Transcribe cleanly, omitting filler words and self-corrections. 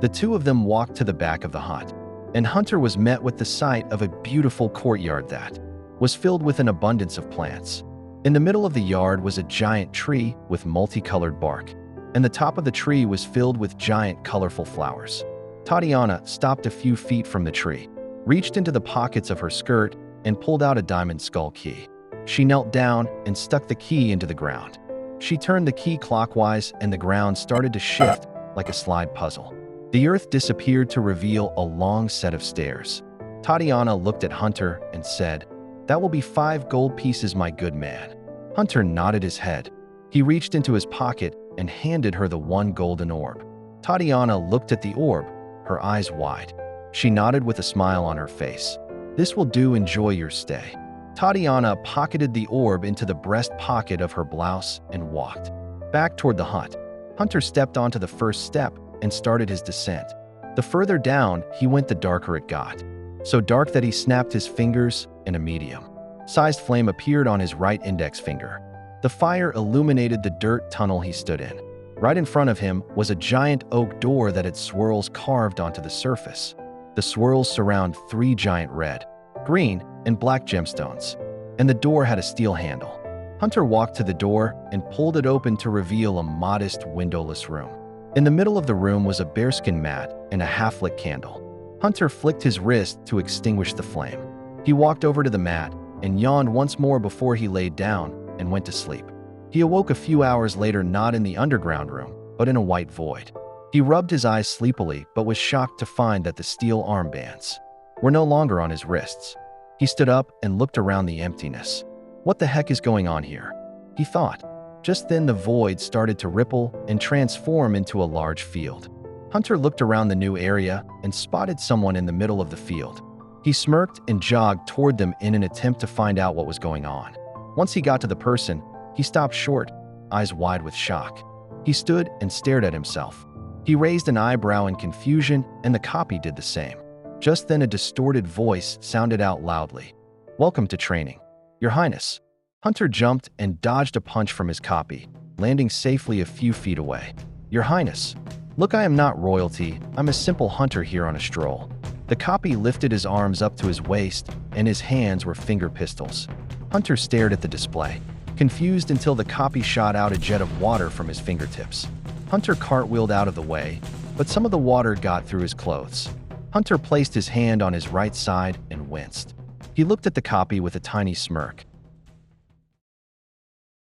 The two of them walked to the back of the hut, and Hunter was met with the sight of a beautiful courtyard that was filled with an abundance of plants. In the middle of the yard was a giant tree with multicolored bark, and the top of the tree was filled with giant colorful flowers. Tatiana stopped a few feet from the tree, reached into the pockets of her skirt, and pulled out a diamond skull key. She knelt down and stuck the key into the ground. She turned the key clockwise and the ground started to shift like a slide puzzle. The earth disappeared to reveal a long set of stairs. Tatiana looked at Hunter and said, "That will be 5 gold pieces, my good man." Hunter nodded his head. He reached into his pocket and handed her the 1 golden orb. Tatiana looked at the orb, her eyes wide. She nodded with a smile on her face. "This will do, enjoy your stay." Tatiana pocketed the orb into the breast pocket of her blouse and walked back toward the hut. Hunter stepped onto the first step and started his descent. The further down he went, the darker it got. So dark that he snapped his fingers and a medium-sized flame appeared on his right index finger. The fire illuminated the dirt tunnel he stood in. Right in front of him was a giant oak door that had swirls carved onto the surface. The swirls surround 3 giant red, green, and black gemstones, and the door had a steel handle. Hunter walked to the door and pulled it open to reveal a modest, windowless room. In the middle of the room was a bearskin mat and a half-lit candle. Hunter flicked his wrist to extinguish the flame. He walked over to the mat and yawned once more before he laid down and went to sleep. He awoke a few hours later, not in the underground room, but in a white void. He rubbed his eyes sleepily, but was shocked to find that the steel armbands were no longer on his wrists. He stood up and looked around the emptiness. What the heck is going on here? He thought. Just then the void started to ripple and transform into a large field. Hunter looked around the new area and spotted someone in the middle of the field. He smirked and jogged toward them in an attempt to find out what was going on. Once he got to the person, he stopped short, eyes wide with shock. He stood and stared at himself. He raised an eyebrow in confusion, and the copy did the same. Just then a distorted voice sounded out loudly. "Welcome to training, Your Highness." Hunter jumped and dodged a punch from his copy, landing safely a few feet away. "Your Highness, look, I am not royalty. I'm a simple hunter here on a stroll." The copy lifted his arms up to his waist, and his hands were finger pistols. Hunter stared at the display, confused until the copy shot out a jet of water from his fingertips. Hunter cartwheeled out of the way, but some of the water got through his clothes. Hunter placed his hand on his right side and winced. He looked at the copy with a tiny smirk.